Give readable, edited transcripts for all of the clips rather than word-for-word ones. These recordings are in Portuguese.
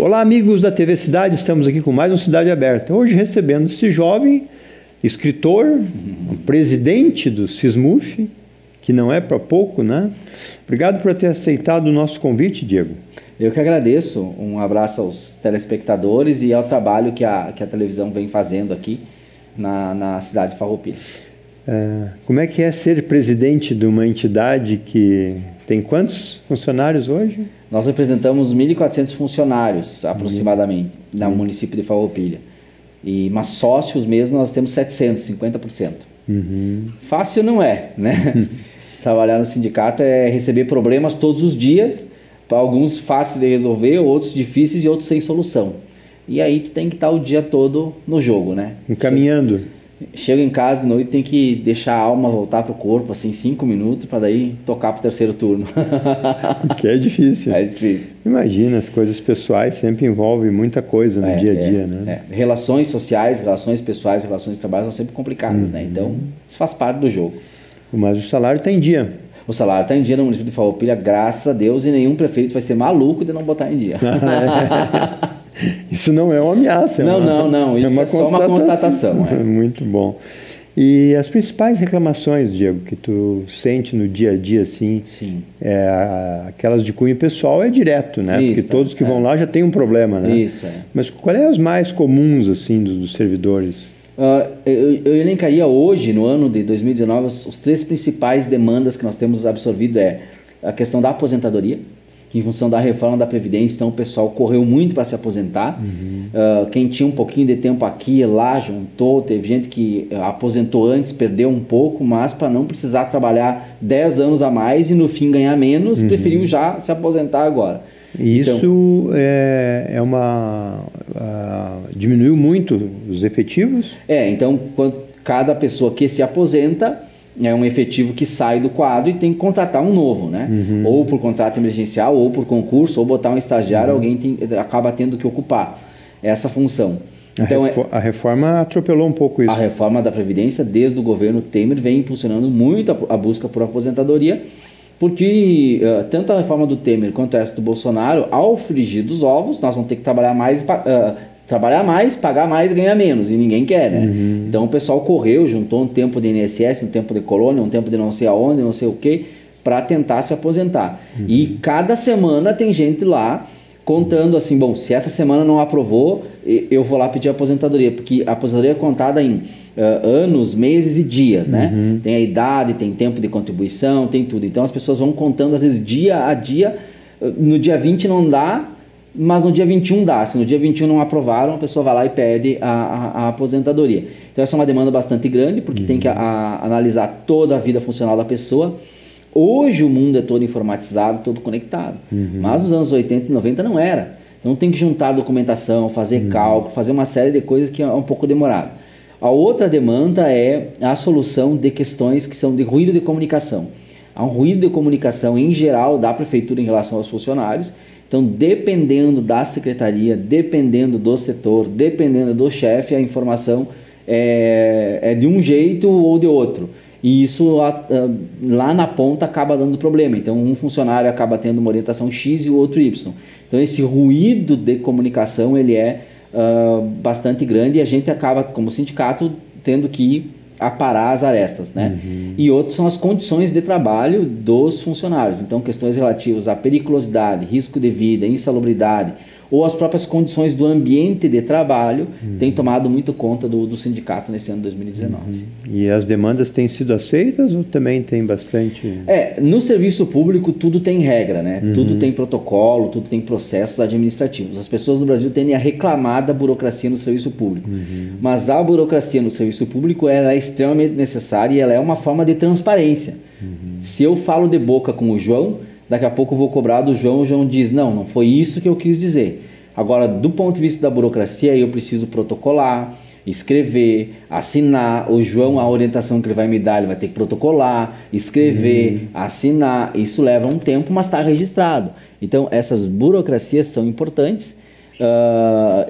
Olá, amigos da TV Cidade, estamos aqui com mais um Cidade Aberta. Hoje recebendo esse jovem escritor, presidente do Sismuf, que não é para pouco, né? Obrigado por ter aceitado o nosso convite, Diego. Eu que agradeço. Um abraço aos telespectadores e ao trabalho que a televisão vem fazendo aqui na cidade de Farroupilha. Como é que é ser presidente de uma entidade que tem quantos funcionários hoje? Nós representamos 1.400 funcionários, aproximadamente, no município de Farroupilha. Mas sócios mesmo nós temos 700, 50%. Fácil não é, né? Trabalhar no sindicato é receber problemas todos os dias, alguns fáceis de resolver, outros difíceis e outros sem solução. E aí tu tem que estar o dia todo no jogo, né? Encaminhando. Chega em casa de noite, tem que deixar a alma voltar pro corpo, assim, 5 minutos, para daí tocar pro terceiro turno. Que é difícil. É difícil. Imagina, as coisas pessoais sempre envolvem muita coisa no dia a dia, né? Relações sociais, relações pessoais, relações de trabalho são sempre complicadas, né? Então, isso faz parte do jogo. Mas o salário está em dia. O salário está em dia no município de Farroupilha, graças a Deus, e nenhum prefeito vai ser maluco de não botar em dia. Isso não é uma ameaça. Não. Isso é só uma constatação. Muito bom. E as principais reclamações, Diego, que tu sente no dia a dia, assim, Sim. Aquelas de cunho pessoal é direto, né? Isso, porque todos que vão lá já têm um problema, né? Isso, Mas qual é as mais comuns, assim, dos servidores? Eu elencaria hoje, no ano de 2019, os 3 principais demandas que nós temos absorvido a questão da aposentadoria, que em função da reforma da Previdência, então o pessoal correu muito para se aposentar. Quem tinha um pouquinho de tempo aqui e lá, juntou, teve gente que aposentou antes, perdeu um pouco, mas para não precisar trabalhar 10 anos a mais e no fim ganhar menos, preferiu já se aposentar agora. E isso diminuiu muito os efetivos? Então, quando cada pessoa que se aposenta é um efetivo que sai do quadro e tem que contratar um novo, né? Ou por contrato emergencial, ou por concurso, ou botar um estagiário, alguém acaba tendo que ocupar essa função. Então, a reforma atropelou um pouco isso. A reforma da Previdência, desde o governo Temer, vem impulsionando muito a busca por aposentadoria, porque tanto a reforma do Temer quanto essa do Bolsonaro, ao frigir dos ovos, nós vamos ter que trabalhar mais, pagar mais e ganhar menos, e ninguém quer, né? Então o pessoal correu, juntou um tempo de INSS, um tempo de colônia, um tempo de não sei aonde, não sei o que, para tentar se aposentar. E cada semana tem gente lá contando assim, bom, se essa semana não aprovou, eu vou lá pedir aposentadoria, porque a aposentadoria é contada em anos, meses e dias, né? Tem a idade, tem tempo de contribuição, tem tudo. Então as pessoas vão contando, às vezes, dia a dia. No dia 20 não dá, mas no dia 21 dá. Se no dia 21 não aprovaram, a pessoa vai lá e pede a aposentadoria. Então essa é uma demanda bastante grande, porque tem que analisar toda a vida funcional da pessoa. Hoje o mundo é todo informatizado, todo conectado. Mas nos anos 80 e 90 não era. Então tem que juntar documentação, fazer cálculo, fazer uma série de coisas que é um pouco demorado. A outra demanda é a solução de questões que são de ruído de comunicação. Há um ruído de comunicação em geral da prefeitura em relação aos funcionários. Então, dependendo da secretaria, dependendo do setor, dependendo do chefe, a informação é de um jeito ou de outro. E isso lá na ponta acaba dando problema. Então, um funcionário acaba tendo uma orientação X e o outro Y. Então, esse ruído de comunicação ele é bastante grande e a gente acaba, como sindicato, tendo que aparar as arestas, né? E outros são as condições de trabalho dos funcionários. Então, questões relativas à periculosidade, risco de vida, insalubridade, ou as próprias condições do ambiente de trabalho têm tomado muito conta do sindicato nesse ano de 2019. E as demandas têm sido aceitas ou também tem bastante... No serviço público tudo tem regra, né? Tudo tem protocolo, tudo tem processos administrativos. As pessoas no Brasil tendem a reclamar da burocracia no serviço público. Mas a burocracia no serviço público ela é extremamente necessária e ela é uma forma de transparência. Se eu falo de boca com o João, daqui a pouco eu vou cobrar do João, o João diz, não foi isso que eu quis dizer. Agora, do ponto de vista da burocracia, eu preciso protocolar, escrever, assinar. O João, a orientação que ele vai me dar, ele vai ter que protocolar, escrever, assinar. Isso leva um tempo, mas está registrado. Então, essas burocracias são importantes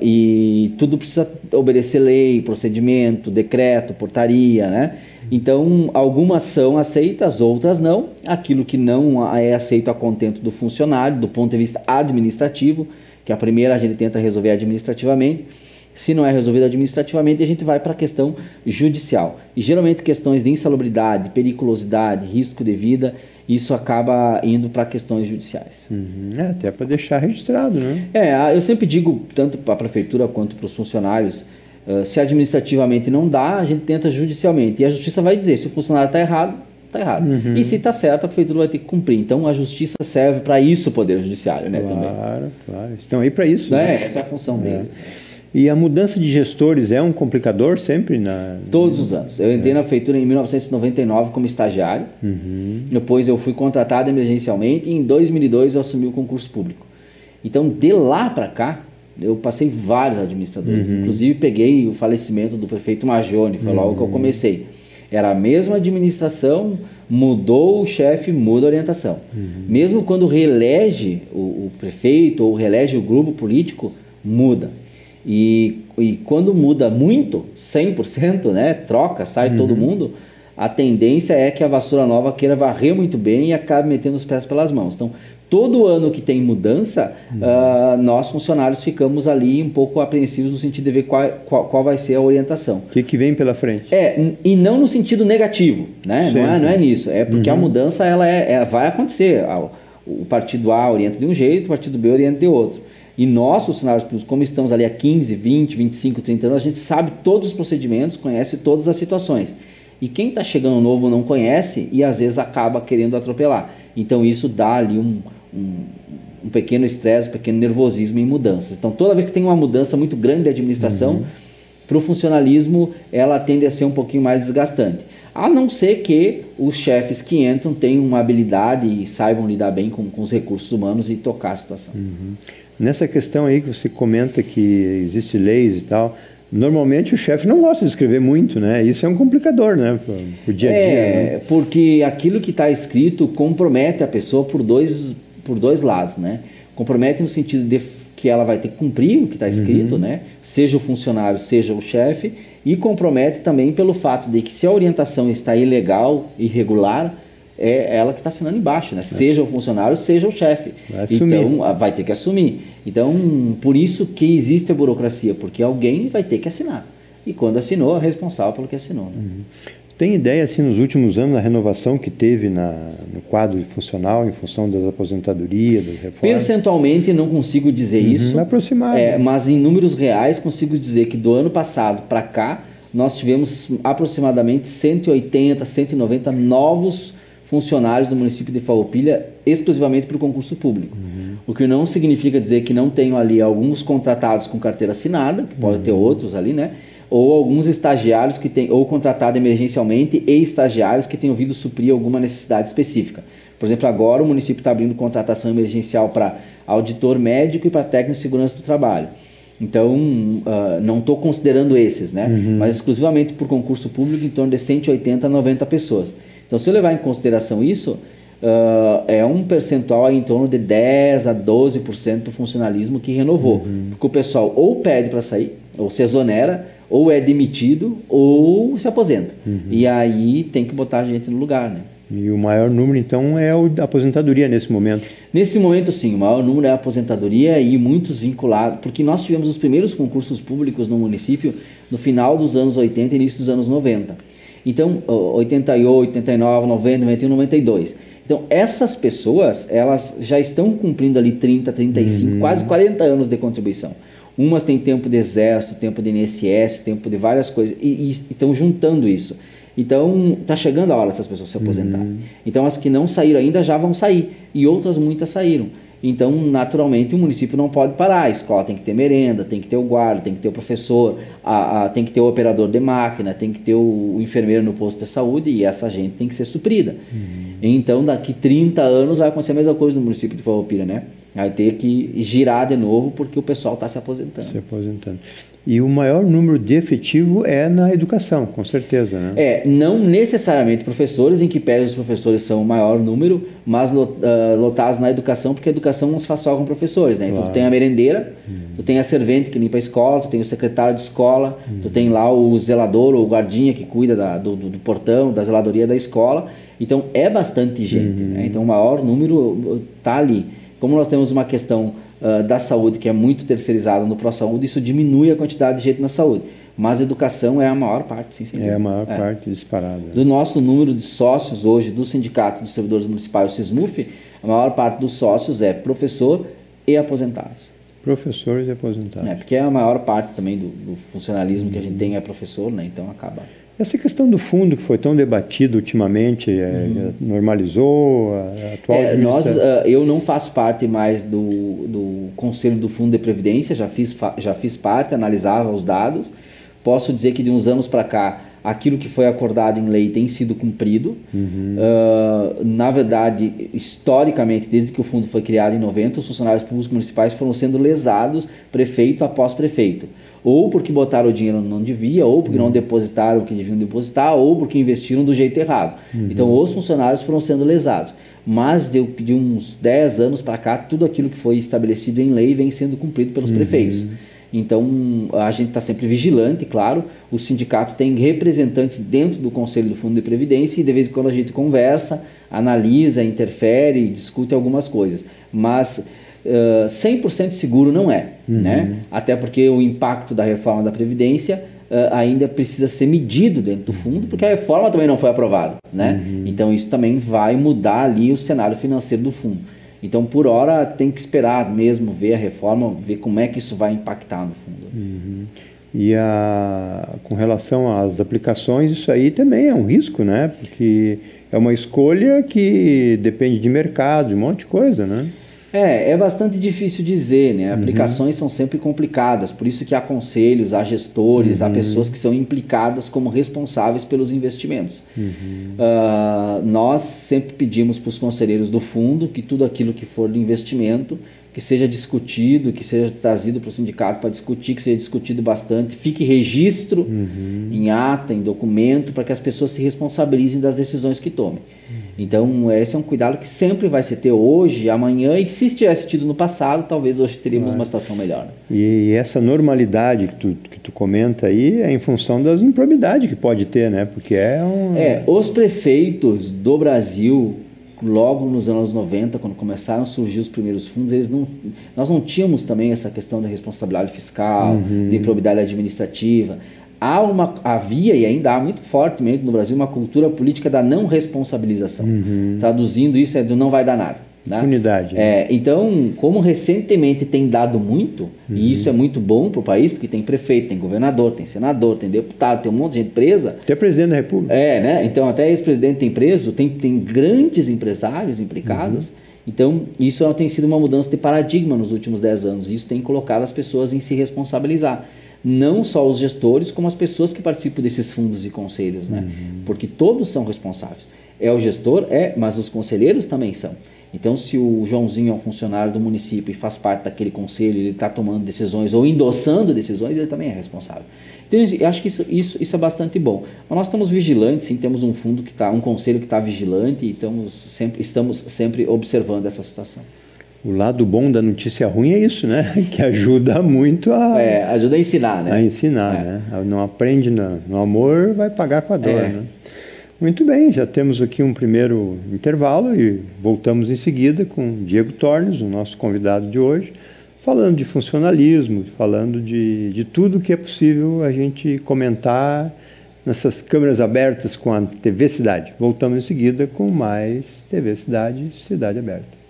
e tudo precisa obedecer lei, procedimento, decreto, portaria, né? Então, algumas são aceitas, outras não. Aquilo que não é aceito a contento do funcionário, do ponto de vista administrativo, que a primeira a gente tenta resolver administrativamente. Se não é resolvido administrativamente, a gente vai para a questão judicial. E geralmente questões de insalubridade, periculosidade, risco de vida, isso acaba indo para questões judiciais. Até para deixar registrado, né? Eu sempre digo, tanto para a prefeitura quanto para os funcionários, se administrativamente não dá, a gente tenta judicialmente. E a justiça vai dizer, se o funcionário está errado, está errado. E se está certo, a prefeitura vai ter que cumprir. Então a justiça serve para isso, o Poder Judiciário, né? Claro. Estão aí para isso. Né? Essa é a função dele. E a mudança de gestores é um complicador sempre? Todos os anos. Eu entrei na prefeitura em 1999 como estagiário. Depois eu fui contratado emergencialmente e em 2002 eu assumi o concurso público. Então, de lá para cá, eu passei vários administradores. Inclusive, peguei o falecimento do prefeito Majone, foi logo que eu comecei. Era a mesma administração, mudou o chefe, muda a orientação. Mesmo quando reelege o prefeito ou reelege o grupo político, muda. E quando muda muito, 100%, né, troca, sai todo mundo, a tendência é que a vassoura nova queira varrer muito bem e acabe metendo os pés pelas mãos. Então, todo ano que tem mudança, nós funcionários ficamos ali um pouco apreensivos no sentido de ver qual vai ser a orientação. O que vem pela frente? E não no sentido negativo, né? Não é nisso. É porque a mudança ela vai acontecer. O partido A orienta de um jeito, o partido B orienta de outro. E nós, funcionários públicos, como estamos ali há 15, 20, 25, 30 anos, a gente sabe todos os procedimentos, conhece todas as situações. E quem está chegando novo não conhece e às vezes acaba querendo atropelar. Então isso dá ali um pequeno estresse, um pequeno nervosismo em mudanças. Então toda vez que tem uma mudança muito grande de administração, para o funcionalismo ela tende a ser um pouquinho mais desgastante. A não ser que os chefes que entram tenham uma habilidade e saibam lidar bem com os recursos humanos e tocar a situação. Nessa questão aí que você comenta que existe leis e tal, normalmente o chefe não gosta de escrever muito, né? Isso é um complicador, né? Pro dia a dia. Né? Porque aquilo que está escrito compromete a pessoa por dois lados, né? Compromete no sentido de que ela vai ter que cumprir o que está escrito, né? Seja o funcionário, seja o chefe, e compromete também pelo fato de que se a orientação está ilegal, irregular, é ela que está assinando embaixo, né? Seja o funcionário, seja o chefe. Então, vai ter que assumir. Então, por isso que existe a burocracia, porque alguém vai ter que assinar. E quando assinou, é responsável pelo que assinou. Né? Tem ideia, assim, nos últimos anos, da renovação que teve no quadro funcional em função das aposentadorias, das reformas? Percentualmente, não consigo dizer isso. Aproximado. Mas em números reais, consigo dizer que do ano passado para cá, nós tivemos aproximadamente 180, 190 novos funcionários do município de Farroupilha exclusivamente para o concurso público. O que não significa dizer que não tenham ali alguns contratados com carteira assinada, que pode ter outros ali, né? Ou alguns estagiários que têm, ou contratado emergencialmente, e estagiários que tenham vindo suprir alguma necessidade específica. Por exemplo, agora o município está abrindo contratação emergencial para auditor médico e para técnico de segurança do trabalho. Então, não estou considerando esses, né? Mas exclusivamente por concurso público, em torno de 180 a 90 pessoas. Então, se eu levar em consideração isso, é um percentual aí em torno de 10 a 12% do funcionalismo que renovou. Porque o pessoal ou pede para sair, ou se exonera, ou é demitido, ou se aposenta. E aí tem que botar a gente no lugar, né? E o maior número, então, é a aposentadoria nesse momento? Nesse momento, sim. O maior número é a aposentadoria e muitos vinculados, porque nós tivemos os primeiros concursos públicos no município no final dos anos 80 e início dos anos 90. Então, 88, 89, 90, 91, 92. Então, essas pessoas, elas já estão cumprindo ali 30, 35, quase 40 anos de contribuição. Umas têm tempo de exército, tempo de INSS, tempo de várias coisas, e estão juntando isso. Então, está chegando a hora dessas pessoas se aposentarem. Então, as que não saíram ainda já vão sair, e outras muitas saíram. Então, naturalmente, o município não pode parar. A escola tem que ter merenda, tem que ter o guarda, tem que ter o professor, tem que ter o operador de máquina, tem que ter o enfermeiro no posto de saúde, e essa gente tem que ser suprida. Então, daqui 30 anos vai acontecer a mesma coisa no município de Farroupilha, né? Vai ter que girar de novo porque o pessoal está se aposentando. E o maior número de efetivo é na educação, com certeza, né? Não necessariamente professores, em que pese os professores são o maior número, mas lotados na educação, porque a educação não se faz só com professores, né? Então, tu tem a merendeira, tu tem a servente que limpa a escola, tu tem o secretário de escola, tu tem lá o zelador ou o guardinha que cuida do portão, da zeladoria da escola. Então, é bastante gente, né? Então, o maior número está ali. Como nós temos uma questão da saúde, que é muito terceirizada no pró-saúde, isso diminui a quantidade de gente na saúde. Mas a educação é a maior parte, sim, sem dúvida. É a maior parte disparada. Do nosso número de sócios hoje do Sindicato dos Servidores Municipais, o SISMUF, a maior parte dos sócios é professor e aposentados. Professores e aposentados. Porque a maior parte também do funcionalismo que a gente tem é professor, né? Então acaba. Essa questão do fundo que foi tão debatida ultimamente, normalizou a atual eu não faço parte mais do Conselho do Fundo de Previdência, já fiz parte, analisava os dados. Posso dizer que de uns anos para cá, aquilo que foi acordado em lei tem sido cumprido. Na verdade, historicamente, desde que o fundo foi criado em 90, os funcionários públicos municipais foram sendo lesados prefeito após prefeito. Ou porque botaram o dinheiro onde não devia, ou porque não depositaram o que deviam depositar, ou porque investiram do jeito errado. Então, os funcionários foram sendo lesados. Mas de uns 10 anos para cá, tudo aquilo que foi estabelecido em lei vem sendo cumprido pelos prefeitos. Então, a gente está sempre vigilante, claro. O sindicato tem representantes dentro do Conselho do Fundo de Previdência e de vez em quando a gente conversa, analisa, interfere, discute algumas coisas. Mas 100% seguro não é, né? Até porque o impacto da reforma da Previdência ainda precisa ser medido dentro do fundo, porque a reforma também não foi aprovada, né? Então isso também vai mudar ali o cenário financeiro do fundo. Então por hora tem que esperar mesmo ver a reforma, ver como é que isso vai impactar no fundo. E com relação às aplicações, isso aí também é um risco, né? Porque é uma escolha que depende de mercado, de um monte de coisa, né? É bastante difícil dizer, né? Aplicações são sempre complicadas, por isso que há conselhos, há gestores, há pessoas que são implicadas como responsáveis pelos investimentos. Nós sempre pedimos para os conselheiros do fundo que tudo aquilo que for de investimento, que seja discutido, que seja trazido para o sindicato para discutir, que seja discutido bastante, fique registro em ata, em documento, para que as pessoas se responsabilizem das decisões que tomem. Então, esse é um cuidado que sempre vai se ter hoje, amanhã, e que se tivesse tido no passado, talvez hoje teríamos uma situação melhor. Né? E essa normalidade que tu comenta aí é em função das improbidades que pode ter, né? Porque os prefeitos do Brasil, logo nos anos 90, quando começaram a surgir os primeiros fundos, nós não tínhamos também essa questão da responsabilidade fiscal, de improbidade administrativa. Havia e ainda há muito fortemente no Brasil uma cultura política da não responsabilização. Traduzindo isso do não vai dar nada. Né? Unidade. Então, como recentemente tem dado muito, e isso é muito bom para o país, porque tem prefeito, tem governador, tem senador, tem deputado, tem um monte de gente presa. Até presidente da República. Né? Então, até ex-presidente tem preso, tem grandes empresários implicados. Então, isso tem sido uma mudança de paradigma nos últimos 10 anos. Isso tem colocado as pessoas em se responsabilizar. Não só os gestores, como as pessoas que participam desses fundos e conselhos, né? Porque todos são responsáveis. É o gestor, mas os conselheiros também são. Então, se o Joãozinho é um funcionário do município e faz parte daquele conselho, ele está tomando decisões ou endossando decisões, ele também é responsável. Então, eu acho que isso é bastante bom. Mas nós estamos vigilantes, sim, temos um fundo um conselho que está vigilante e estamos sempre observando essa situação. O lado bom da notícia ruim é isso, né? Que ajuda muito ajuda a ensinar, né? A ensinar, né? Não aprende no amor, vai pagar com a dor, né? Muito bem, já temos aqui um primeiro intervalo e voltamos em seguida com Diego Tornes, o nosso convidado de hoje, falando de funcionalismo, falando de tudo que é possível a gente comentar nessas câmeras abertas com a TV Cidade. Voltamos em seguida com mais TV Cidade, Cidade Aberta.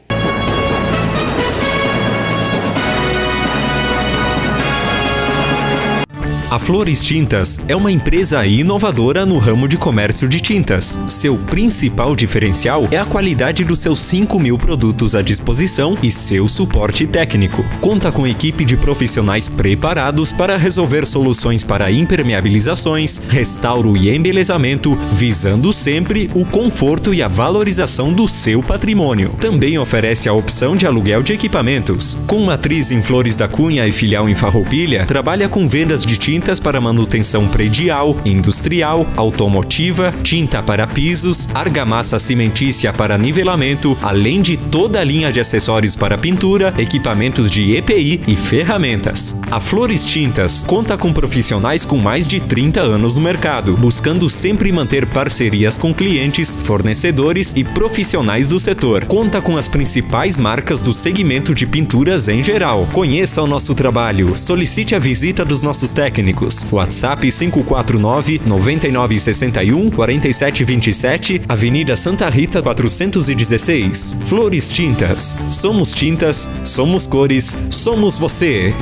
A Flores Tintas é uma empresa inovadora no ramo de comércio de tintas. Seu principal diferencial é a qualidade dos seus 5.000 produtos à disposição e seu suporte técnico. Conta com equipe de profissionais preparados para resolver soluções para impermeabilizações, restauro e embelezamento, visando sempre o conforto e a valorização do seu patrimônio. Também oferece a opção de aluguel de equipamentos. Com matriz em Flores da Cunha e filial em Farroupilha, trabalha com vendas de tintas tintas para manutenção predial, industrial, automotiva, tinta para pisos, argamassa cimentícia para nivelamento, além de toda a linha de acessórios para pintura, equipamentos de EPI e ferramentas. A Flores Tintas conta com profissionais com mais de 30 anos no mercado, buscando sempre manter parcerias com clientes, fornecedores e profissionais do setor. Conta com as principais marcas do segmento de pinturas em geral. Conheça o nosso trabalho. Solicite a visita dos nossos técnicos. WhatsApp 549-9961-4727, Avenida Santa Rita 416. Flores Tintas. Somos tintas, somos cores, somos você.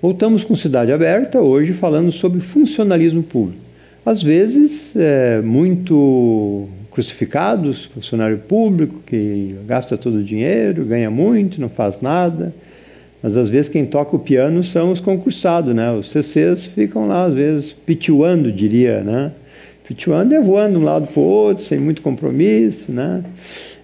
Voltamos com Cidade Aberta, hoje falando sobre funcionalismo público. Às vezes, muito crucificados, funcionário público que gasta todo o dinheiro, ganha muito, não faz nada. Mas às vezes quem toca o piano são os concursados, né? Os CCs ficam lá, às vezes, pituando, diria, né? Pituando é voando de um lado para o outro, sem muito compromisso, né?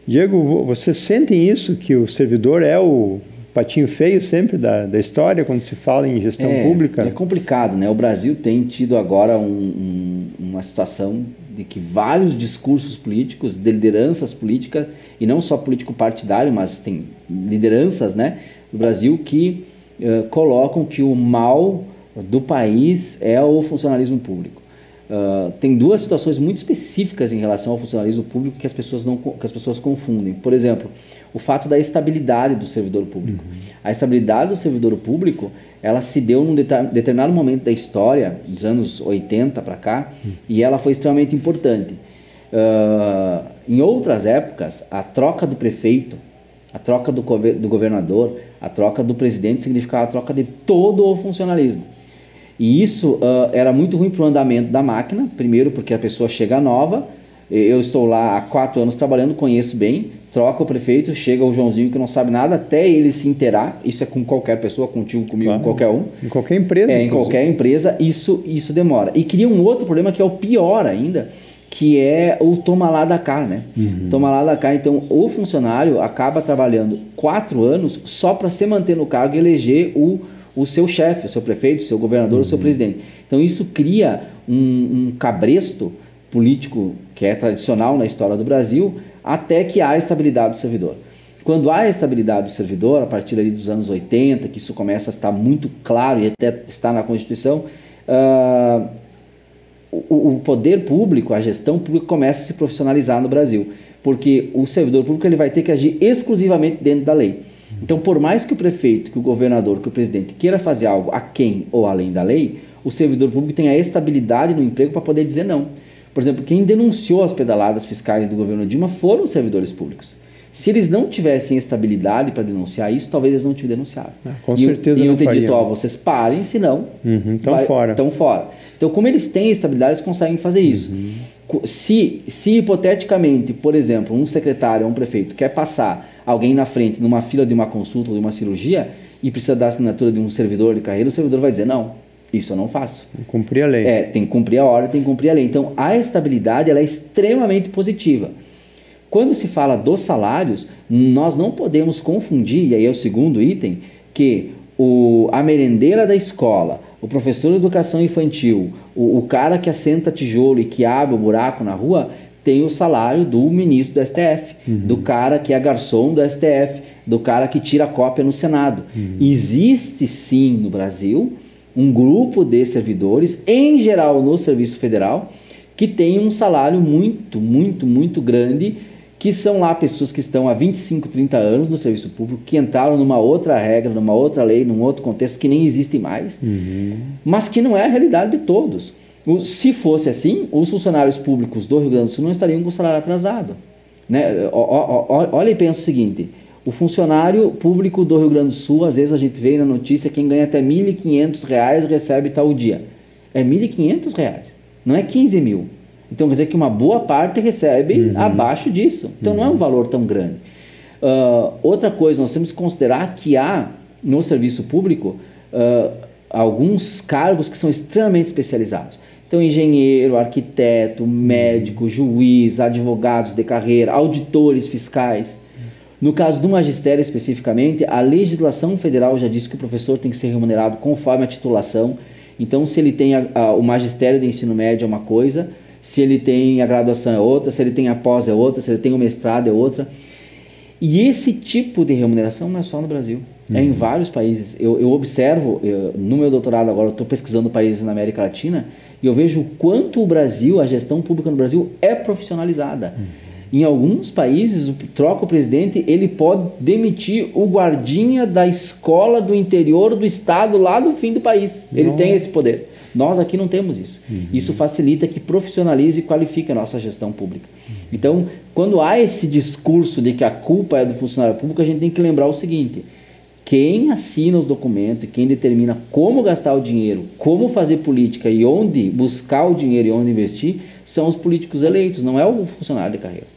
Diego, vocês sentem isso, que o servidor é o patinho feio sempre da história, quando se fala em gestão pública? É complicado, né? O Brasil tem tido agora uma situação de que vários discursos políticos, de lideranças políticas, e não só político partidário, mas tem lideranças, né, do Brasil que colocam que o mal do país é o funcionalismo público. Tem duas situações muito específicas em relação ao funcionalismo público que as pessoas confundem. Por exemplo, o fato da estabilidade do servidor público. A estabilidade do servidor público, ela se deu num determinado momento da história, dos anos 80 para cá, e ela foi extremamente importante. Em outras épocas, a troca do prefeito, a troca do governador, a troca do presidente significava a troca de todo o funcionalismo. E isso era muito ruim para o andamento da máquina, primeiro porque a pessoa chega nova, eu estou lá há 4 anos trabalhando, conheço bem, troca o prefeito, chega o Joãozinho que não sabe nada, até ele se inteirar, isso é com qualquer pessoa, contigo, comigo, claro, com qualquer um. Em qualquer empresa. Em qualquer empresa, isso demora. E cria um outro problema que é o pior ainda, que é o toma lá da cá, né? Toma lá da cá. Então, o funcionário acaba trabalhando 4 anos só para se manter no cargo e eleger o seu chefe, o seu prefeito, o seu governador, o seu presidente. Então isso cria um cabresto político que é tradicional na história do Brasil, até que há a estabilidade do servidor. Quando há a estabilidade do servidor, a partir ali dos anos 80, que isso começa a estar muito claro e até está na Constituição, o poder público, a gestão pública começa a se profissionalizar no Brasil, porque o servidor público ele vai ter que agir exclusivamente dentro da lei. Então, por mais que o prefeito, que o governador, que o presidente queira fazer algo aquém ou além da lei, o servidor público tem a estabilidade no emprego para poder dizer não. Por exemplo, quem denunciou as pedaladas fiscais do governo Dilma foram os servidores públicos. Se eles não tivessem estabilidade para denunciar isso, talvez eles não tivessem denunciado. Com certeza não ter faria. dito, vocês parem, senão estão fora. Então, como eles têm estabilidade, eles conseguem fazer isso. Se hipoteticamente, por exemplo, um secretário ou um prefeito quer passar alguém na frente numa fila de uma consulta ou de uma cirurgia e precisa da assinatura de um servidor de carreira, o servidor vai dizer, não, isso eu não faço. Tem que cumprir a lei. Tem que cumprir a ordem, tem que cumprir a lei. Então, a estabilidade ela é extremamente positiva. Quando se fala dos salários, nós não podemos confundir, e aí é o segundo item, que a merendeira da escola, o professor de educação infantil, o cara que assenta tijolo e que abre o buraco na rua, tem o salário do ministro do STF, do cara que é garçom do STF, do cara que tira cópia no Senado. Existe sim no Brasil um grupo de servidores, em geral no Serviço Federal, que tem um salário muito, muito, muito grande, que são lá pessoas que estão há 25, 30 anos no serviço público, que entraram numa outra regra, numa outra lei, num outro contexto que nem existe mais, mas que não é a realidade de todos. Se fosse assim, os funcionários públicos do Rio Grande do Sul não estariam com o salário atrasado. Né? Olha e pensa o seguinte, o funcionário público do Rio Grande do Sul, às vezes a gente vê na notícia, quem ganha até R$ 1.500 recebe tal dia. É R$ 1.500, não é 15 mil. Então quer dizer que uma boa parte recebe abaixo disso. Então não é um valor tão grande. Outra coisa, nós temos que considerar que há no serviço público alguns cargos que são extremamente especializados. Então engenheiro, arquiteto, médico, juiz, advogados de carreira, auditores fiscais. No caso do magistério especificamente, a legislação federal já diz que o professor tem que ser remunerado conforme a titulação. Então, se ele tem o magistério de ensino médio é uma coisa, se ele tem a graduação é outra, se ele tem a pós é outra, se ele tem o mestrado é outra. E esse tipo de remuneração não é só no Brasil, é em vários países. Eu observo, no meu doutorado agora, eu estou pesquisando países na América Latina, e eu vejo o quanto o Brasil, a gestão pública no Brasil é profissionalizada. Em alguns países, troca o presidente, ele pode demitir o guardinha da escola do interior do estado, lá do fim do país. Ele tem esse poder. Nós aqui não temos isso. Isso facilita que profissionalize e qualifique a nossa gestão pública. Então, quando há esse discurso de que a culpa é do funcionário público, a gente tem que lembrar o seguinte: quem assina os documentos, quem determina como gastar o dinheiro, como fazer política e onde buscar o dinheiro e onde investir, são os políticos eleitos, não é o funcionário de carreira.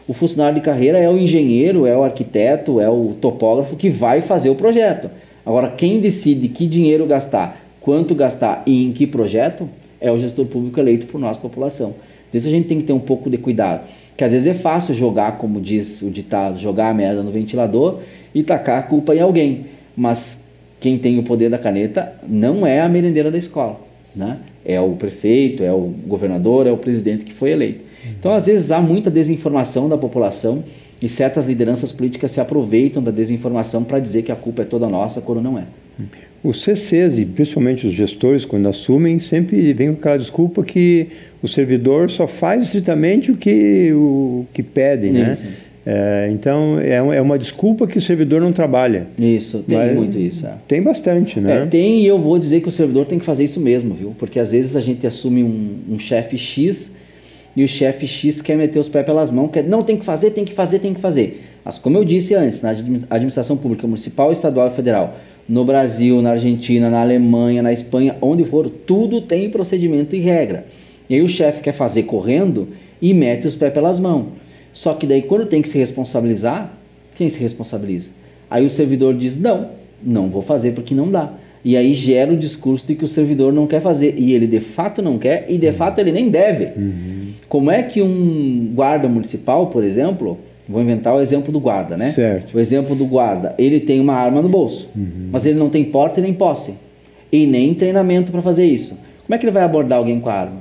O funcionário de carreira é o engenheiro, é o arquiteto, é o topógrafo que vai fazer o projeto. Agora, quem decide que dinheiro gastar, quanto gastar e em que projeto, é o gestor público eleito por nossa população. Por isso a gente tem que ter um pouco de cuidado, que às vezes é fácil jogar, como diz o ditado, jogar a merda no ventilador e tacar a culpa em alguém. Mas quem tem o poder da caneta não é a merendeira da escola, né? É o prefeito, é o governador, é o presidente que foi eleito. Então, às vezes, há muita desinformação da população e certas lideranças políticas se aproveitam da desinformação para dizer que a culpa é toda nossa, quando não é. Os CCs, e principalmente os gestores, quando assumem, sempre vem com aquela desculpa que o servidor só faz estritamente o que pedem, né? Então, é uma desculpa que o servidor não trabalha. Isso, tem muito isso. Tem bastante, né? Tem, e eu vou dizer que o servidor tem que fazer isso mesmo, viu? Porque às vezes a gente assume um chefe X e o chefe X quer meter os pés pelas mãos, não, tem que fazer, tem que fazer, tem que fazer. Mas como eu disse antes, na administração pública municipal, estadual e federal, no Brasil, na Argentina, na Alemanha, na Espanha, onde for, tudo tem procedimento e regra. E aí o chefe quer fazer correndo e mete os pés pelas mãos. Só que daí quando tem que se responsabilizar, quem se responsabiliza? Aí o servidor diz, não vou fazer porque não dá. E aí gera o discurso de que o servidor não quer fazer. E ele de fato não quer e de fato ele nem deve. Como é que um guarda municipal, por exemplo, vou inventar o exemplo do guarda, né? Certo. O exemplo do guarda, ele tem uma arma no bolso, mas ele não tem porte nem posse. E nem treinamento para fazer isso. Como é que ele vai abordar alguém com a arma?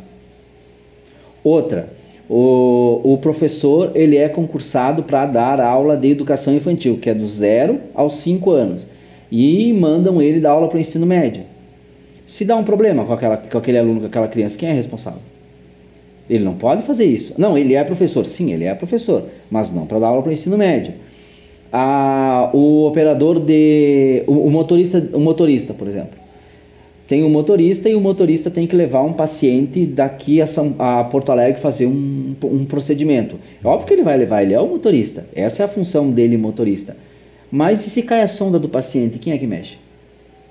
Outra, o professor, ele é concursado para dar aula de educação infantil, que é do 0 aos 5 anos. E mandam ele dar aula para o ensino médio. Se dá um problema com aquele aluno, com aquela criança, quem é responsável? Ele não pode fazer isso. Não, ele é professor. Sim, ele é professor, mas não para dar aula para o ensino médio. O operador o motorista, por exemplo. Tem um motorista e o motorista tem que levar um paciente daqui a Porto Alegre fazer um procedimento. É óbvio que ele vai levar, ele é o motorista. Essa é a função dele, motorista. Mas e se cai a sonda do paciente, quem é que mexe?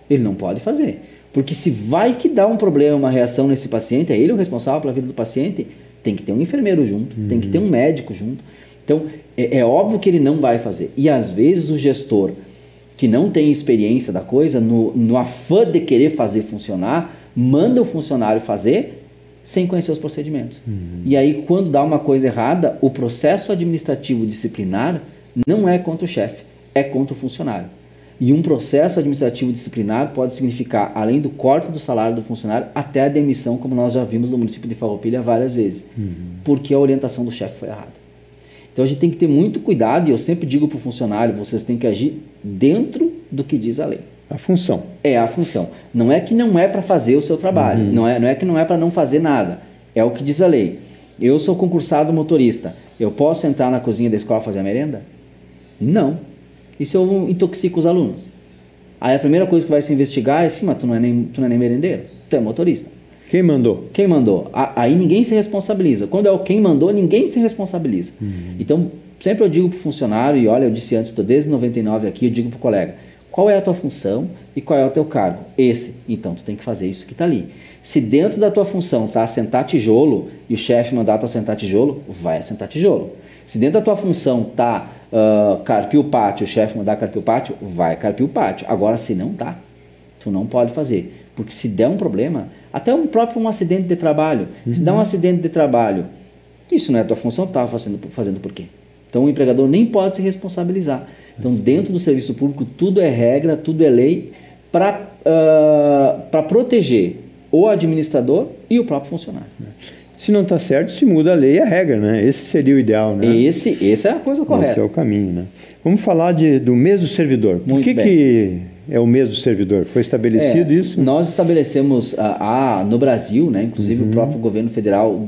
Ele não pode fazer. Porque se vai que dá um problema, uma reação nesse paciente, é ele o responsável pela vida do paciente, tem que ter um enfermeiro junto, tem que ter um médico junto. Então, é óbvio que ele não vai fazer. E às vezes o gestor que não tem experiência da coisa, no afã de querer fazer funcionar, manda o funcionário fazer sem conhecer os procedimentos. E aí, quando dá uma coisa errada, o processo administrativo disciplinar não é contra o chefe, é contra o funcionário. E um processo administrativo disciplinar pode significar, além do corte do salário do funcionário, até a demissão, como nós já vimos no município de Farroupilha várias vezes, porque a orientação do chefe foi errada. Então a gente tem que ter muito cuidado, e eu sempre digo para o funcionário, vocês têm que agir dentro do que diz a lei. A função. É a função. Não é que não é para fazer o seu trabalho, não é que não é para não fazer nada, é o que diz a lei. Eu sou concursado motorista, eu posso entrar na cozinha da escola fazer a merenda? Não. E se eu intoxico os alunos? Aí a primeira coisa que vai se investigar é assim, mas tu não é nem merendeiro, tu é motorista. Quem mandou? Quem mandou? Aí ninguém se responsabiliza. Quando é o quem mandou, ninguém se responsabiliza. Então, sempre eu digo para o funcionário, e olha, eu disse antes, estou desde 99 aqui, eu digo para o colega, qual é a tua função e qual é o teu cargo? Esse. Então, tu tem que fazer isso que está ali. Se dentro da tua função está assentar tijolo, e o chefe mandar tu assentar tijolo, vai assentar tijolo. Se dentro da tua função está carpir o pátio, o chefe mandar carpir o pátio, vai carpir o pátio. Agora, se não dá, tu não pode fazer. Porque se der um problema, até um acidente de trabalho, se der um acidente de trabalho, isso não é a tua função, tu estava fazendo por quê? Então o empregador nem pode se responsabilizar. Então dentro do serviço público tudo é regra, tudo é lei para proteger o administrador e o próprio funcionário. Se não está certo, se muda a lei e a regra, né? Esse seria o ideal, né? Esse é a coisa correta. Esse é o caminho, né? Vamos falar do mês do servidor. Por que é o mês do servidor? Foi estabelecido isso? Nós estabelecemos no Brasil, né? Inclusive o próprio governo federal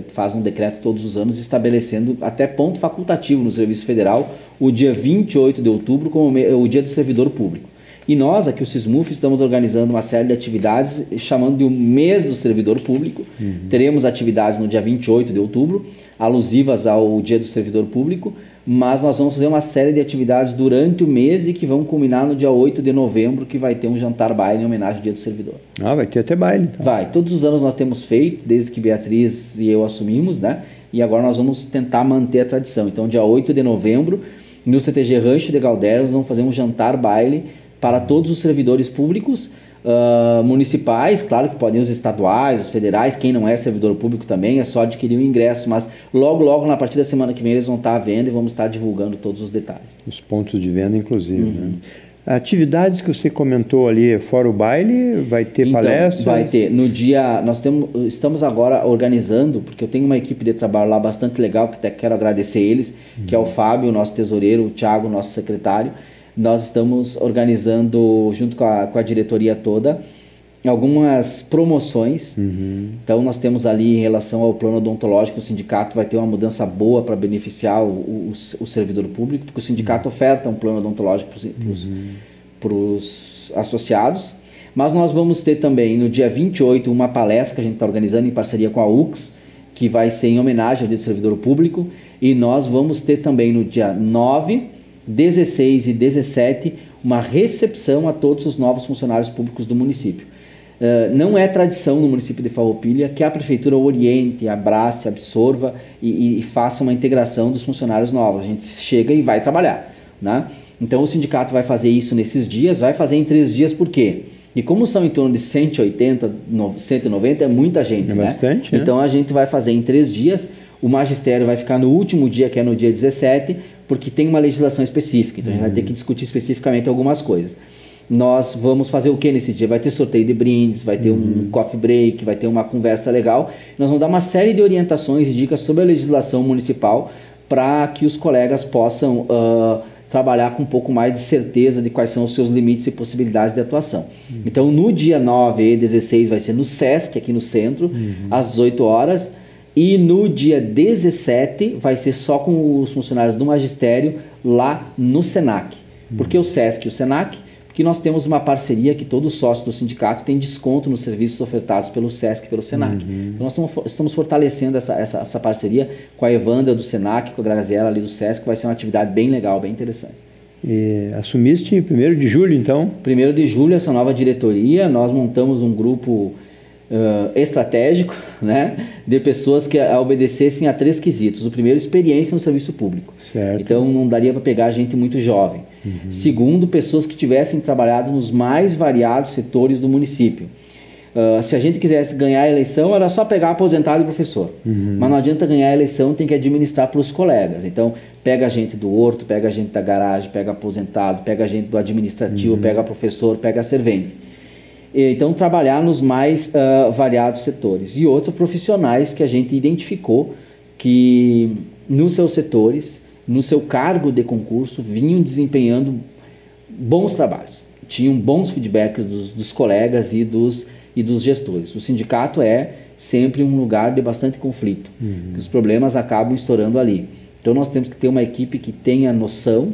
faz um decreto todos os anos estabelecendo até ponto facultativo no Serviço Federal o dia 28 de outubro como o dia do servidor público. E nós, aqui o SISMUF, estamos organizando uma série de atividades chamando de o mês do servidor público. Teremos atividades no dia 28 de outubro, alusivas ao dia do servidor público, mas nós vamos fazer uma série de atividades durante o mês e que vão culminar no dia 8 de novembro, que vai ter um jantar baile em homenagem ao dia do servidor. Vai ter até baile. Então. Vai. Todos os anos nós temos feito, desde que Beatriz e eu assumimos, né? E agora nós vamos tentar manter a tradição. Então, dia 8 de novembro, no CTG Rancho de Galderas, nós vamos fazer um jantar baile para todos os servidores públicos, municipais, claro que podem os estaduais, os federais, quem não é servidor público também, é só adquirir o ingresso, mas logo, na partir da semana que vem, eles vão estar à venda e vamos estar divulgando todos os detalhes. Os pontos de venda, inclusive, né? Atividades que você comentou ali, fora o baile, vai ter palestras? Vai ter. No dia, estamos agora organizando, porque eu tenho uma equipe de trabalho lá bastante legal, que até quero agradecer eles, que é o Fábio, nosso tesoureiro, o Thiago, nosso secretário. Nós estamos organizando, junto com a diretoria toda, algumas promoções. Então, nós temos ali, em relação ao plano odontológico, o sindicato vai ter uma mudança boa para beneficiar o servidor público, porque o sindicato oferta um plano odontológico para os associados. Mas nós vamos ter também, no dia 28, uma palestra que a gente está organizando em parceria com a UX, que vai ser em homenagem ao dia do servidor público. E nós vamos ter também, no dia 9... 16 e 17, uma recepção a todos os novos funcionários públicos do município. Não é tradição no município de Farroupilha que a prefeitura oriente, abrace, absorva e faça uma integração dos funcionários novos. A gente chega e vai trabalhar, né? Então o sindicato vai fazer isso nesses dias, vai fazer em 3 dias, por quê? E como são em torno de 180, 190, é muita gente, né? Bastante, né? Então a gente vai fazer em 3 dias, o magistério vai ficar no último dia, que é no dia 17, porque tem uma legislação específica, então a gente vai ter que discutir especificamente algumas coisas. Nós vamos fazer o que nesse dia? Vai ter sorteio de brindes, vai ter um coffee break, vai ter uma conversa legal. Nós vamos dar uma série de orientações e dicas sobre a legislação municipal para que os colegas possam trabalhar com um pouco mais de certeza de quais são os seus limites e possibilidades de atuação. Então, no dia 9 e 16 vai ser no SESC, aqui no centro, às 18 horas. E no dia 17 vai ser só com os funcionários do magistério lá no SENAC. Por que o SESC e o SENAC? Porque nós temos uma parceria que todo sócio do sindicato tem desconto nos serviços ofertados pelo SESC e pelo SENAC. Então nós estamos fortalecendo essa parceria com a Evandra do SENAC, com a Graziela ali do SESC, que vai ser uma atividade bem legal, bem interessante. E assumiste em 1º de julho, então? 1º de julho, essa nova diretoria, nós montamos um grupo estratégico, né, de pessoas que obedecessem a 3 quesitos. O primeiro, experiência no serviço público. Certo. Então não daria para pegar gente muito jovem. Segundo, pessoas que tivessem trabalhado nos mais variados setores do município. Se a gente quisesse ganhar a eleição, era só pegar aposentado e professor. Mas não adianta ganhar a eleição, tem que administrar para os colegas. Então pega a gente do horto, pega a gente da garagem, pega aposentado, pega a gente do administrativo, pega professor, pega servente. Então, trabalhar nos mais variados setores. E outros profissionais que a gente identificou que, nos seus setores, no seu cargo de concurso, vinham desempenhando bons trabalhos. Tinham bons feedbacks dos colegas e dos gestores. O sindicato é sempre um lugar de bastante conflito, que os problemas acabam estourando ali. Então, nós temos que ter uma equipe que tenha noção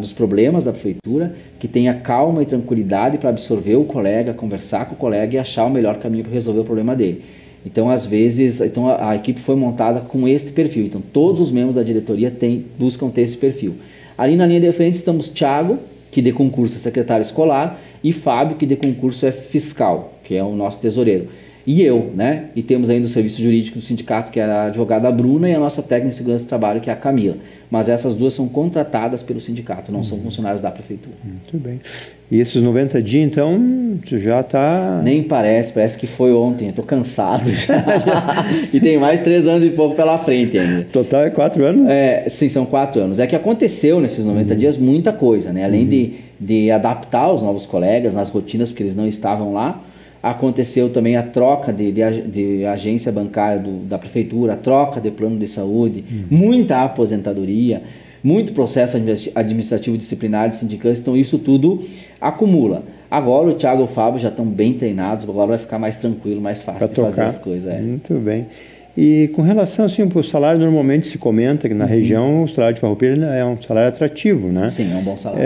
dos problemas da prefeitura, que tenha calma e tranquilidade para absorver o colega, conversar com o colega e achar o melhor caminho para resolver o problema dele. Então, às vezes, a equipe foi montada com este perfil. Então, todos os membros da diretoria buscam ter esse perfil. Ali na linha de frente estamos Thiago, que de concurso é secretário escolar, e Fábio, que de concurso é fiscal, que é o nosso tesoureiro. e eu, né? E temos ainda o serviço jurídico do sindicato, que é a advogada Bruna, e a nossa técnica de segurança do trabalho, que é a Camila. Mas essas duas são contratadas pelo sindicato, não são funcionários da prefeitura. Muito bem. E esses 90 dias, então, você já está... Nem parece que foi ontem, eu estou cansado já. E tem mais 3 anos e pouco pela frente ainda. Total é 4 anos? Sim, são 4 anos. É que aconteceu nesses 90 dias muita coisa, né? Além de adaptar os novos colegas nas rotinas, porque eles não estavam lá, aconteceu também a troca de agência bancária da prefeitura, a troca de plano de saúde, muita aposentadoria, muito processo administrativo disciplinar de sindicantes, então isso tudo acumula. Agora o Thiago e o Fábio já estão bem treinados, agora vai ficar mais tranquilo, mais fácil de fazer as coisas. Muito bem. E com relação assim, para o salário, normalmente se comenta que na região o salário de farroupilha é um salário atrativo, né? Sim, é um bom salário.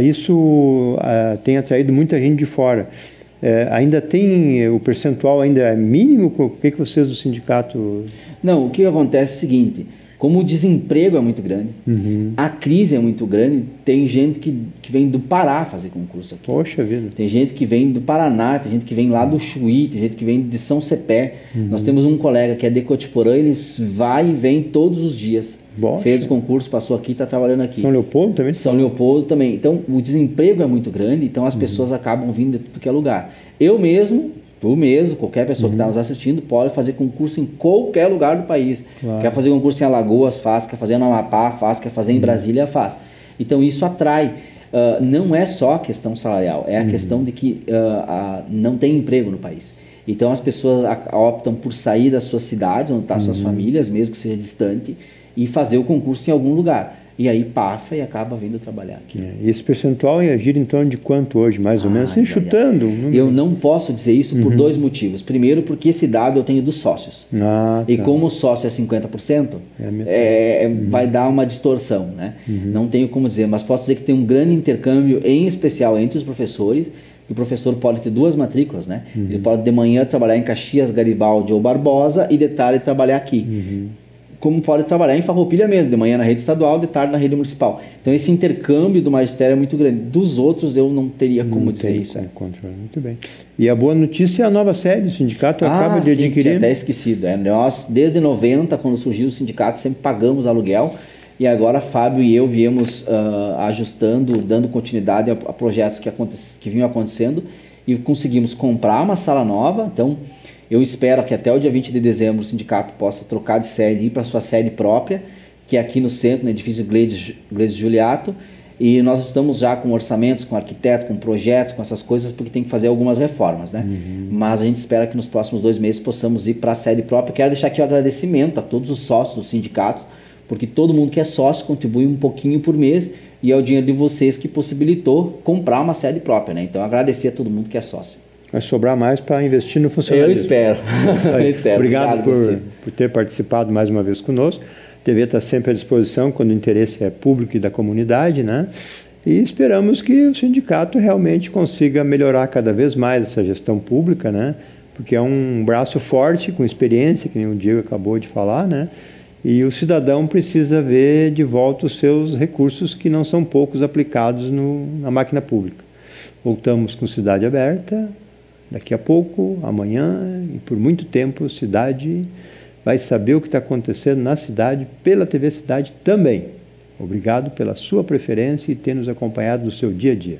Isso tem atraído muita gente de fora. Ainda tem, o percentual ainda é mínimo? O que vocês do sindicato... Não, o que acontece é o seguinte, como o desemprego é muito grande, a crise é muito grande, tem gente que vem do Pará fazer concurso aqui. Poxa vida. Tem gente que vem do Paraná, tem gente que vem lá do Chuí, tem gente que vem de São Cepé. Nós temos um colega que é de Cotiporã, ele vai e vem todos os dias. Boa. Fez o concurso, passou aqui, está trabalhando aqui. São Leopoldo também? São Leopoldo também. Então, o desemprego é muito grande, então as pessoas acabam vindo de tudo que é lugar. Eu mesmo, tu mesmo, qualquer pessoa que está nos assistindo, pode fazer concurso em qualquer lugar do país. Claro. Quer fazer concurso em Alagoas, faz. Quer fazer no Amapá, faz. Quer fazer em Brasília, faz. Então, isso atrai. Não é só a questão salarial, é a questão de que não tem emprego no país. Então, as pessoas optam por sair das suas cidades, onde estão suas famílias, mesmo que seja distante, e fazer o concurso em algum lugar. E aí passa e acaba vindo trabalhar aqui. E esse percentual gira em torno de quanto hoje, mais ou menos? Chutando. Eu não posso dizer isso por 2 motivos. Primeiro, porque esse dado eu tenho dos sócios. E como o sócio é 50%, vai dar uma distorção, né? Não tenho como dizer, mas posso dizer que tem um grande intercâmbio, em especial entre os professores. O professor pode ter 2 matrículas, né? Ele pode de manhã trabalhar em Caxias, Garibaldi ou Barbosa e de tarde trabalhar aqui. Como pode trabalhar em Farroupilha mesmo, de manhã na rede estadual, de tarde na rede municipal. Então esse intercâmbio do magistério é muito grande. Dos outros eu não teria como dizer isso. Muito bem. E a boa notícia é a nova sede, o sindicato acaba de adquirir. Tinha até esquecido. Nós, desde 90, quando surgiu o sindicato, sempre pagamos aluguel. E agora Fábio e eu viemos ajustando, dando continuidade a projetos que vinham acontecendo. E conseguimos comprar uma sala nova. Então, eu espero que até o dia 20 de dezembro o sindicato possa trocar de sede e ir para a sua sede própria, que é aqui no centro, no edifício Gleides Juliato. E nós estamos já com orçamentos, com arquitetos, com projetos, com essas coisas, porque tem que fazer algumas reformas, né? Mas a gente espera que nos próximos 2 meses possamos ir para a sede própria. Quero deixar aqui o agradecimento a todos os sócios do sindicato, porque todo mundo que é sócio contribui um pouquinho por mês e é o dinheiro de vocês que possibilitou comprar uma sede própria, né? Então agradecer a todo mundo que é sócio. Vai sobrar mais para investir no funcionalismo. Eu espero. Obrigado por ter participado mais uma vez conosco. A TV está sempre à disposição quando o interesse é público e da comunidade, né? E esperamos que o sindicato realmente consiga melhorar cada vez mais essa gestão pública, né? Porque é um braço forte, com experiência, que nem o Diego acabou de falar, né? E o cidadão precisa ver de volta os seus recursos, que não são poucos, aplicados na máquina pública. Voltamos com Cidade Aberta. Daqui a pouco, amanhã e por muito tempo, a cidade vai saber o que está acontecendo na cidade pela TV Cidade também. Obrigado pela sua preferência e ter nos acompanhado no seu dia a dia.